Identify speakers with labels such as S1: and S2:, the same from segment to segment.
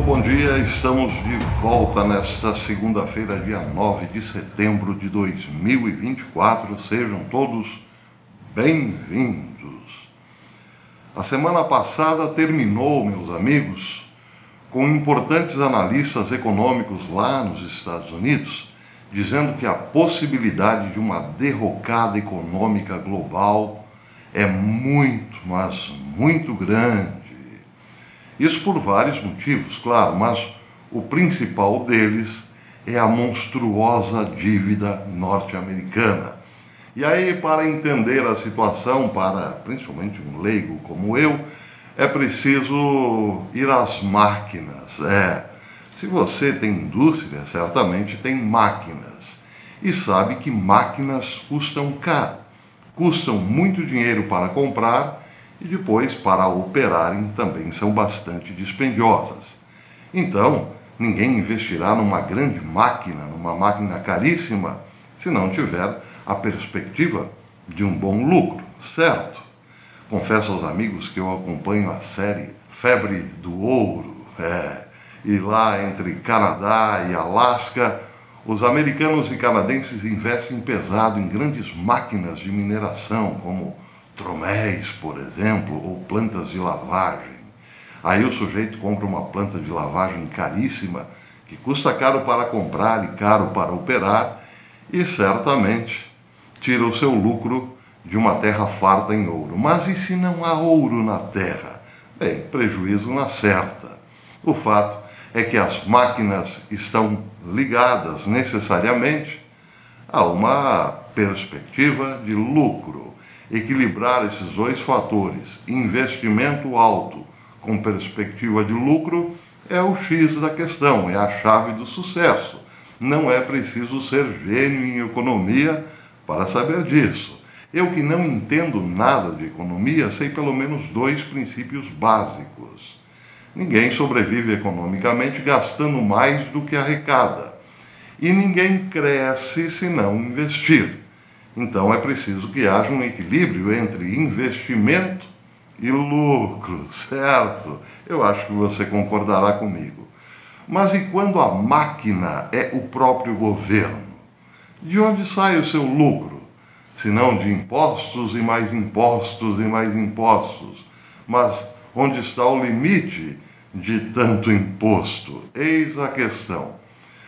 S1: bom dia, estamos de volta nesta segunda-feira, dia 9 de setembro de 2024. Sejam todos bem-vindos. A semana passada terminou, meus amigos, com importantes analistas econômicos lá nos Estados Unidos, dizendo que a possibilidade de uma derrocada econômica global é muito, mas muito grande. Isso por vários motivos, claro, mas o principal deles é a monstruosa dívida norte-americana. E aí, para entender a situação, para principalmente um leigo como eu, é preciso ir às máquinas. Se você tem indústria, certamente tem máquinas. E sabe que máquinas custam caro, custam muito dinheiro para comprar e depois para operarem também são bastante dispendiosas. Então, ninguém investirá numa grande máquina, numa máquina caríssima, se não tiver a perspectiva de um bom lucro, certo? Confesso aos amigos que eu acompanho a série Febre do Ouro. E lá entre Canadá e Alasca, os americanos e canadenses investem pesado em grandes máquinas de mineração, como troméis, por exemplo, ou plantas de lavagem. Aí o sujeito compra uma planta de lavagem caríssima, que custa caro para comprar e caro para operar, e certamente tira o seu lucro de uma terra farta em ouro. Mas e se não há ouro na terra? Bem, prejuízo na certa. O fato é que as máquinas estão ligadas necessariamente a uma perspectiva de lucro. Equilibrar esses dois fatores, investimento alto com perspectiva de lucro, é o X da questão, é a chave do sucesso. Não é preciso ser gênio em economia para saber disso. Eu que não entendo nada de economia, sei pelo menos dois princípios básicos. Ninguém sobrevive economicamente gastando mais do que arrecada. E ninguém cresce se não investir. Então é preciso que haja um equilíbrio entre investimento e lucro, certo? Eu acho que você concordará comigo. Mas e quando a máquina é o próprio governo? De onde sai o seu lucro? Se não de impostos e mais impostos e mais impostos. Mas onde está o limite de tanto imposto? Eis a questão.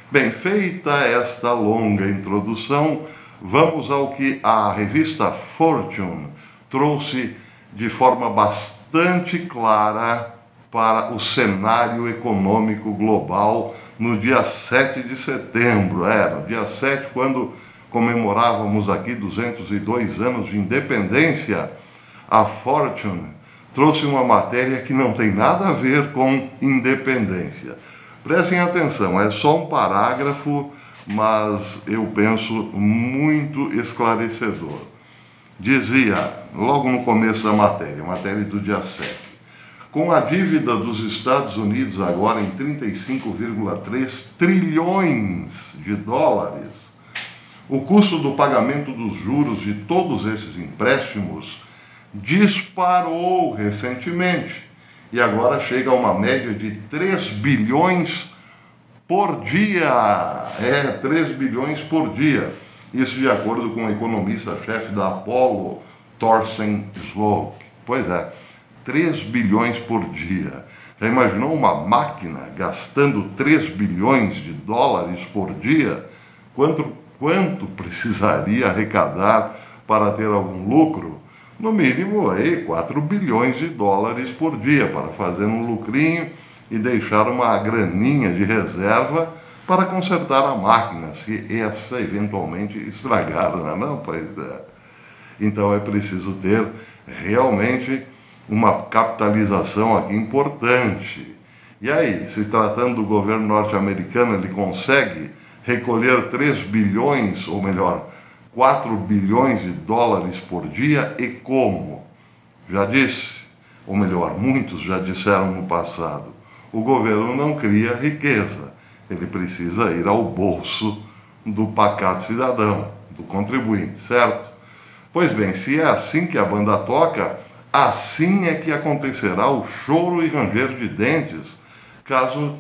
S1: Bem, feita esta longa introdução, vamos ao que a revista Fortune trouxe de forma bastante clara para o cenário econômico global no dia 7 de setembro. No dia 7, quando comemorávamos aqui 202 anos de independência, a Fortune trouxe uma matéria que não tem nada a ver com independência. Prestem atenção, é só um parágrafo, mas eu penso muito esclarecedor. Dizia, logo no começo da matéria do dia 7, com a dívida dos Estados Unidos agora em 35,3 trilhões de dólares, o custo do pagamento dos juros de todos esses empréstimos disparou recentemente e agora chega a uma média de 3 bilhões por dia. 3 bilhões por dia. Isso de acordo com o economista-chefe da Apollo, Thorsten Slock. Pois é, 3 bilhões por dia. Já imaginou uma máquina gastando 3 bilhões de dólares por dia? Quanto precisaria arrecadar para ter algum lucro? No mínimo, 4 bilhões de dólares por dia para fazer um lucrinho e deixar uma graninha de reserva para consertar a máquina, se essa eventualmente estragar, não? Pois é. Então é preciso ter realmente uma capitalização aqui importante. E aí, se tratando do governo norte-americano, ele consegue recolher 3 bilhões, ou melhor, 4 bilhões de dólares por dia, e como? Já disse, ou melhor, muitos já disseram no passado, o governo não cria riqueza, ele precisa ir ao bolso do pacato cidadão, do contribuinte, certo? Pois bem, se é assim que a banda toca, assim é que acontecerá o choro e ranger de dentes, caso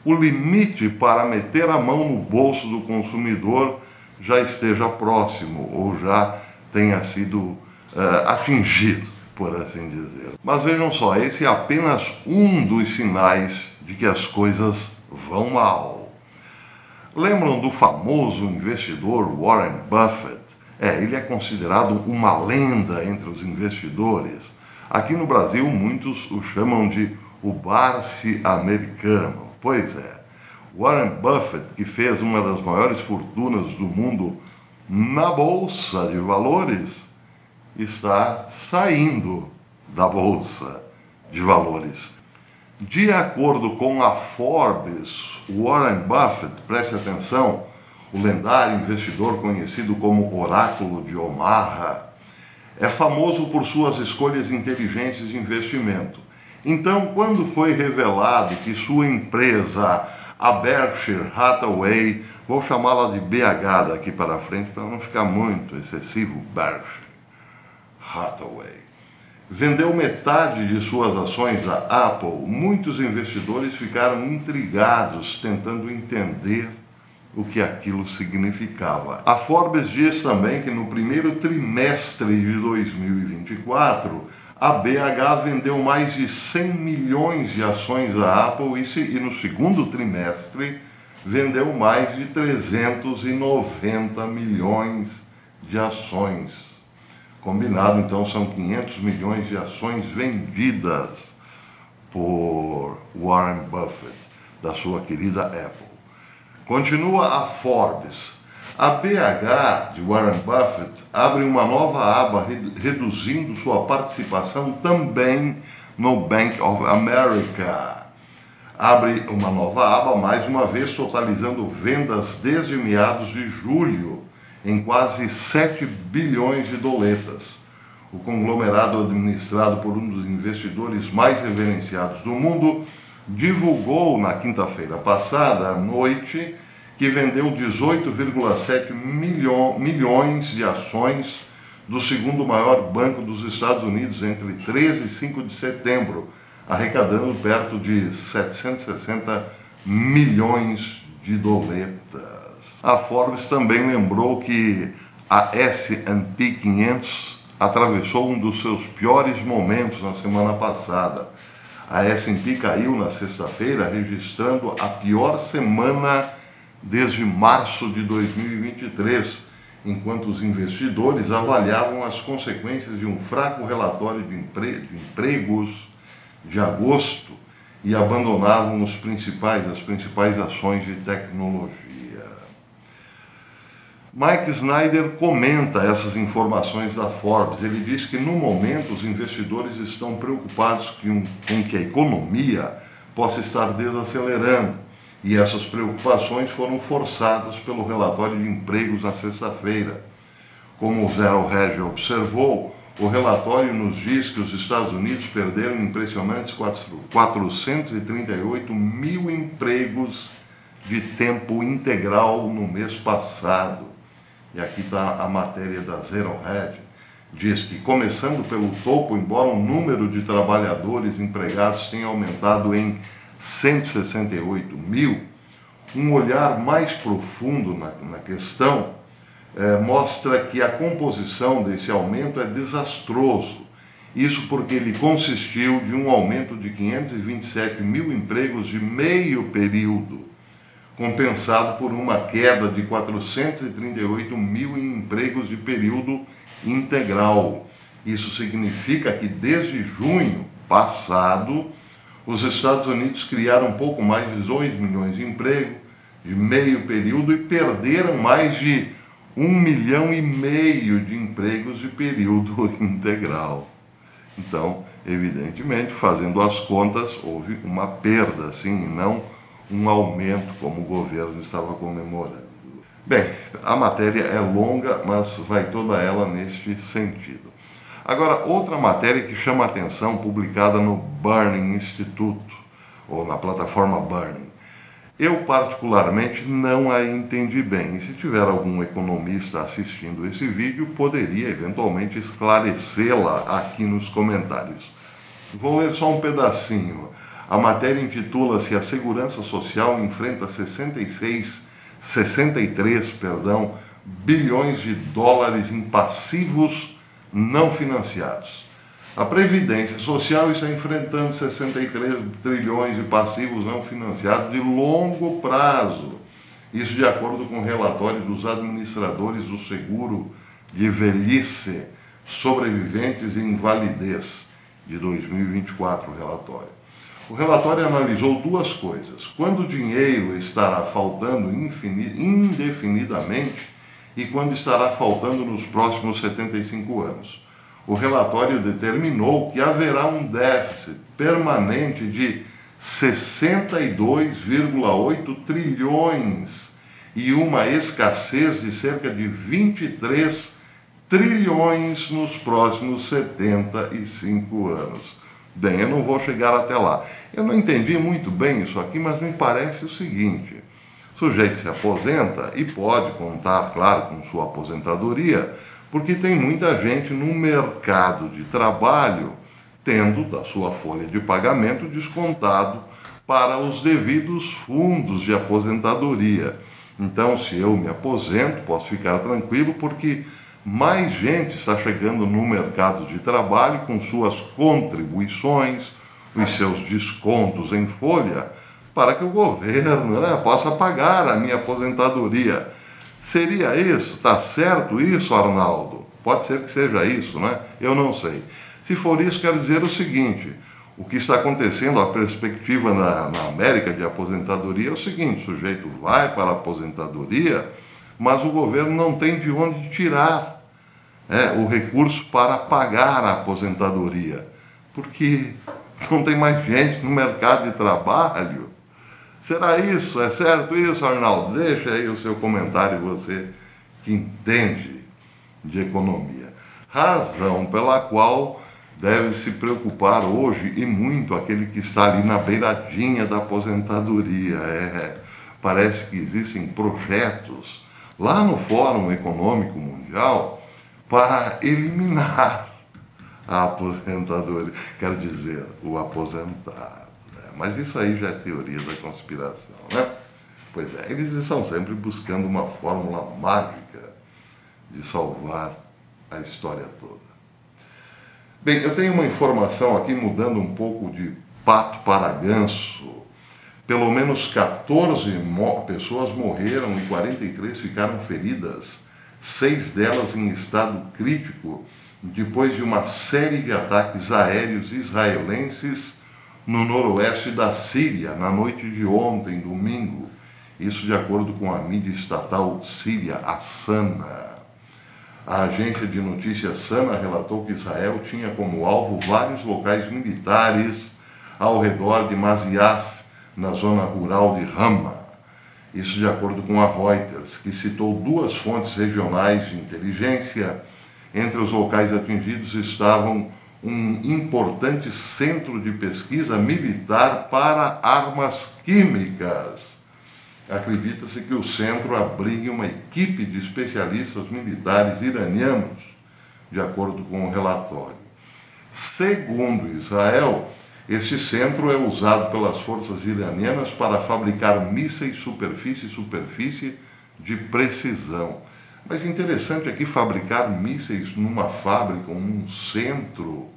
S1: o limite para meter a mão no bolso do consumidor já esteja próximo ou já tenha sido atingido, por assim dizer. Mas vejam só, esse é apenas um dos sinais de que as coisas vão mal. Lembram do famoso investidor Warren Buffett? Ele é considerado uma lenda entre os investidores. Aqui no Brasil, muitos o chamam de o Barsi americano. Pois é, Warren Buffett, que fez uma das maiores fortunas do mundo na Bolsa de Valores, está saindo da Bolsa de Valores. De acordo com a Forbes, Warren Buffett, preste atenção, o lendário investidor conhecido como Oráculo de Omaha, é famoso por suas escolhas inteligentes de investimento. Então, quando foi revelado que sua empresa, a Berkshire Hathaway, vou chamá-la de BH daqui para frente para não ficar muito excessivo, Berkshire Hathaway, vendeu metade de suas ações da Apple, muitos investidores ficaram intrigados tentando entender o que aquilo significava. A Forbes diz também que no primeiro trimestre de 2024, a BH vendeu mais de 100 milhões de ações da Apple e no segundo trimestre vendeu mais de 390 milhões de ações. Combinado, então, são 500 milhões de ações vendidas por Warren Buffett, da sua querida Apple. Continua a Forbes. A BH de Warren Buffett abre uma nova aba, reduzindo sua participação também no Bank of America. Abre uma nova aba, mais uma vez, totalizando vendas desde meados de julho, em quase 7 bilhões de doletas. O conglomerado administrado por um dos investidores mais reverenciados do mundo divulgou na quinta-feira passada à noite que vendeu 18,7 milhões de ações do segundo maior banco dos Estados Unidos entre 13 e 5 de setembro, arrecadando perto de 760 milhões de doletas. A Forbes também lembrou que a S&P 500 atravessou um dos seus piores momentos na semana passada. A S&P caiu na sexta-feira, registrando a pior semana desde março de 2023, enquanto os investidores avaliavam as consequências de um fraco relatório de empregos de agosto e abandonavam as principais ações de tecnologia. Mike Snyder comenta essas informações da Forbes. Ele diz que no momento os investidores estão preocupados com que a economia possa estar desacelerando, e essas preocupações foram forçadas pelo relatório de empregos na sexta-feira. Como o Zero Hedge observou, o relatório nos diz que os Estados Unidos perderam impressionantes 438 mil empregos de tempo integral no mês passado. E aqui está a matéria da Zero Hedge. Diz que, começando pelo topo, embora o número de trabalhadores empregados tenha aumentado em 168 mil, um olhar mais profundo na questão mostra que a composição desse aumento é desastroso. Isso porque ele consistiu de um aumento de 527 mil empregos de meio período, compensado por uma queda de 438 mil em empregos de período integral. Isso significa que desde junho passado, os Estados Unidos criaram um pouco mais de 2 milhões de empregos de meio período e perderam mais de 1,5 milhão de empregos de período integral. Então, evidentemente, fazendo as contas, houve uma perda, sim, e não um aumento como o governo estava comemorando. Bem, a matéria é longa, mas vai toda ela neste sentido. Agora, outra matéria que chama a atenção, publicada no Burning Institute, ou na plataforma Burning. Eu, particularmente, não a entendi bem, e se tiver algum economista assistindo esse vídeo, poderia eventualmente esclarecê-la aqui nos comentários. Vou ler só um pedacinho. A matéria intitula-se A Segurança Social enfrenta 63 bilhões de dólares em passivos não financiados. A Previdência Social está enfrentando 63 trilhões de passivos não financiados de longo prazo. Isso de acordo com o relatório dos administradores do seguro de velhice, sobreviventes e invalidez, de 2024, o relatório. O relatório analisou duas coisas: quando o dinheiro estará faltando indefinidamente e quando estará faltando nos próximos 75 anos. O relatório determinou que haverá um déficit permanente de 62,8 trilhões e uma escassez de cerca de 23 trilhões nos próximos 75 anos. Bem, eu não vou chegar até lá. Eu não entendi muito bem isso aqui, mas me parece o seguinte: o sujeito se aposenta e pode contar, claro, com sua aposentadoria, porque tem muita gente no mercado de trabalho tendo da sua folha de pagamento descontado para os devidos fundos de aposentadoria. Então, se eu me aposento, posso ficar tranquilo, porque mais gente está chegando no mercado de trabalho com suas contribuições, os seus descontos em folha, para que o governo, possa pagar a minha aposentadoria. Seria isso? Está certo isso, Arnaldo? Pode ser que seja isso, né? Eu não sei. Se for isso, quero dizer o seguinte: o que está acontecendo, a perspectiva na América de aposentadoria é o seguinte: o sujeito vai para a aposentadoria, mas o governo não tem de onde tirar o recurso para pagar a aposentadoria, porque não tem mais gente no mercado de trabalho. Será isso? É certo isso, Arnaldo? Deixa aí o seu comentário, você que entende de economia. Razão pela qual deve se preocupar hoje e muito aquele que está ali na beiradinha da aposentadoria. Parece que existem projetos lá no Fórum Econômico Mundial para eliminar a aposentadoria, quero dizer, o aposentado. Mas isso aí já é teoria da conspiração, né? Pois é, eles estão sempre buscando uma fórmula mágica de salvar a história toda. Bem, eu tenho uma informação aqui, mudando um pouco de pato para ganso. Pelo menos 14 pessoas morreram e 43 ficaram feridas, 6 delas em estado crítico, depois de uma série de ataques aéreos israelenses no noroeste da Síria, na noite de ontem, domingo. Isso de acordo com a mídia estatal síria, a Sana. A agência de notícias Sana relatou que Israel tinha como alvo vários locais militares ao redor de Masyaf, na zona rural de Hama. Isso de acordo com a Reuters, que citou 2 fontes regionais de inteligência. Entre os locais atingidos estavam um importante centro de pesquisa militar para armas químicas. Acredita-se que o centro abrigue uma equipe de especialistas militares iranianos, de acordo com o relatório. Segundo Israel, este centro é usado pelas forças iranianas para fabricar mísseis superfície de precisão. Mas interessante aqui fabricar mísseis numa fábrica, num centro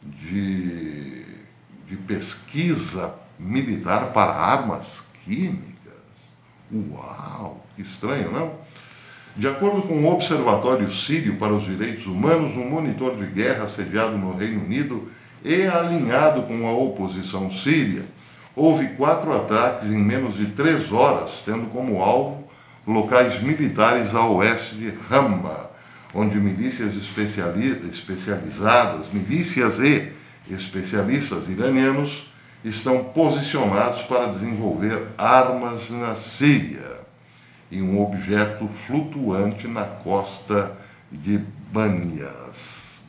S1: de pesquisa militar para armas químicas. Uau, que estranho, não? De acordo com o Observatório Sírio para os Direitos Humanos, um monitor de guerra sediado no Reino Unido e alinhado com a oposição síria, houve 4 ataques em menos de 3 horas, tendo como alvo locais militares a oeste de Hama, onde milícias milícias e especialistas iranianos estão posicionados para desenvolver armas na Síria, e um objeto flutuante na costa de Banias.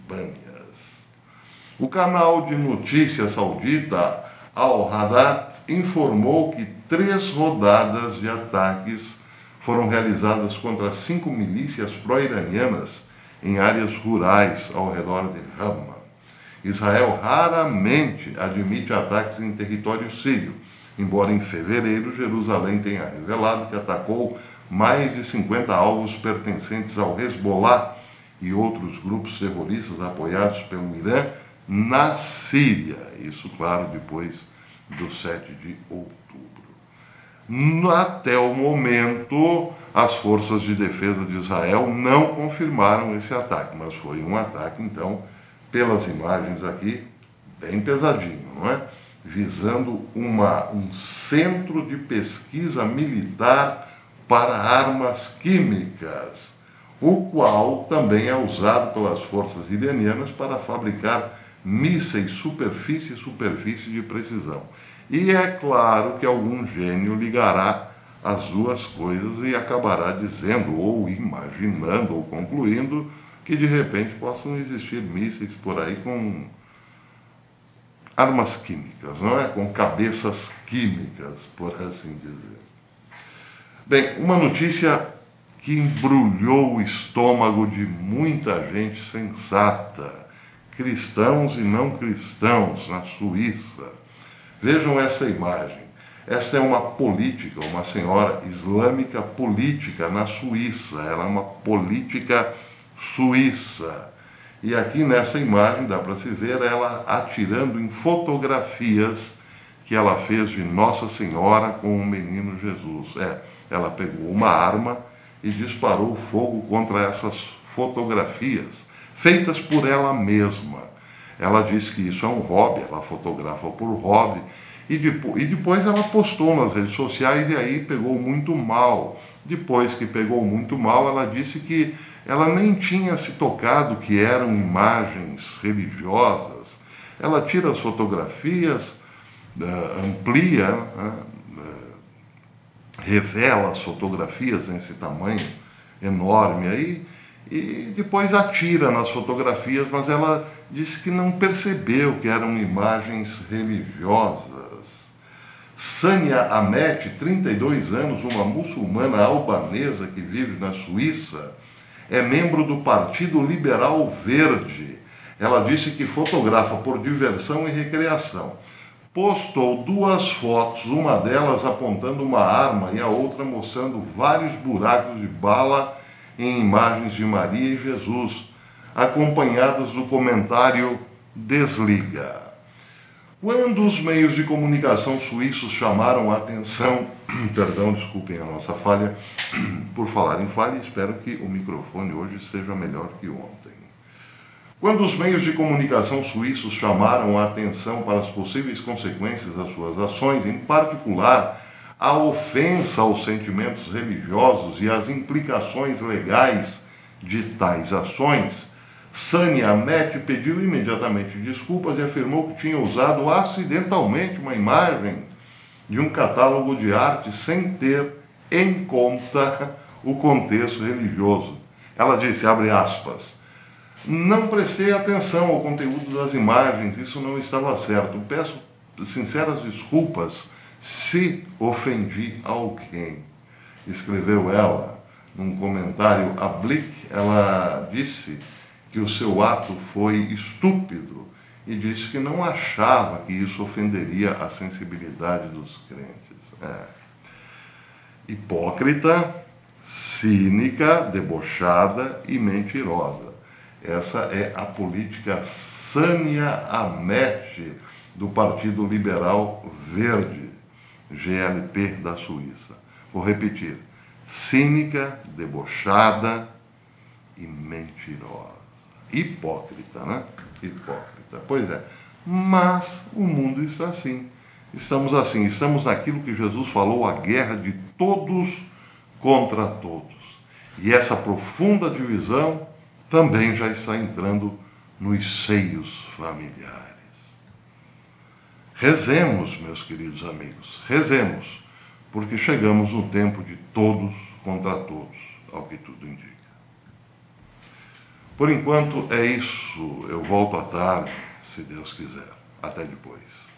S1: O canal de notícias saudita Al-Hadat informou que 3 rodadas de ataques foram realizadas contra 5 milícias pró-iranianas em áreas rurais ao redor de Hama. Israel raramente admite ataques em território sírio, embora em fevereiro Jerusalém tenha revelado que atacou mais de 50 alvos pertencentes ao Hezbollah e outros grupos terroristas apoiados pelo Irã na Síria. Isso, claro, depois do 7 de outubro. Até o momento, as forças de defesa de Israel não confirmaram esse ataque, mas foi um ataque, então, pelas imagens aqui, bem pesadinho, não é? Visando um centro de pesquisa militar para armas químicas, o qual também é usado pelas forças iranianas para fabricar mísseis superfície de precisão. E é claro que algum gênio ligará as duas coisas e acabará dizendo, ou imaginando, ou concluindo, que de repente possam existir mísseis por aí com armas químicas, não é? Com cabeças químicas, por assim dizer. Bem, uma notícia que embrulhou o estômago de muita gente sensata, cristãos e não cristãos, na Suíça. Vejam essa imagem. Esta é uma política, uma senhora islâmica política na Suíça. Ela é uma política suíça. E aqui nessa imagem dá para se ver ela atirando em fotografias que ela fez de Nossa Senhora com o menino Jesus. Ela pegou uma arma e disparou fogo contra essas fotografias, feitas por ela mesma. Ela disse que isso é um hobby, ela fotografa por hobby, e depois ela postou nas redes sociais e aí pegou muito mal. Depois que pegou muito mal, ela disse que ela nem tinha se tocado que eram imagens religiosas. Ela tira as fotografias, amplia, revela as fotografias nesse tamanho enorme aí, e depois atira nas fotografias, mas ela disse que não percebeu que eram imagens religiosas. Sânia Amete, 32 anos, uma muçulmana albanesa que vive na Suíça, é membro do Partido Liberal Verde. Ela disse que fotografa por diversão e recreação. Postou duas fotos, uma delas apontando uma arma e a outra mostrando vários buracos de bala em imagens de Maria e Jesus, acompanhadas do comentário "desliga". Quando os meios de comunicação suíços chamaram a atenção, perdão, desculpem a nossa falha, por falar em falha, espero que o microfone hoje seja melhor que ontem. Quando os meios de comunicação suíços chamaram a atenção para as possíveis consequências das suas ações, em particular a ofensa aos sentimentos religiosos e as implicações legais de tais ações, Sânia Amete pediu imediatamente desculpas e afirmou que tinha usado acidentalmente uma imagem de um catálogo de arte sem ter em conta o contexto religioso. Ela disse, abre aspas, não prestei atenção ao conteúdo das imagens, isso não estava certo. Peço sinceras desculpas se ofendi alguém. Escreveu ela num comentário a Blick. Ela disse que o seu ato foi estúpido e disse que não achava que isso ofenderia a sensibilidade dos crentes. Hipócrita, cínica, debochada e mentirosa. Essa é a política Sânia Amete, do Partido Liberal Verde, GLP da Suíça. Vou repetir, cínica, debochada e mentirosa. Hipócrita, né? Hipócrita. Pois é. Mas o mundo está assim. Estamos naquilo que Jesus falou, a guerra de todos contra todos. E essa profunda divisão também já está entrando nos seios familiares. Rezemos, meus queridos amigos, rezemos, porque chegamos no tempo de todos contra todos, ao que tudo indica. Por enquanto é isso. Eu volto à tarde, se Deus quiser. Até depois.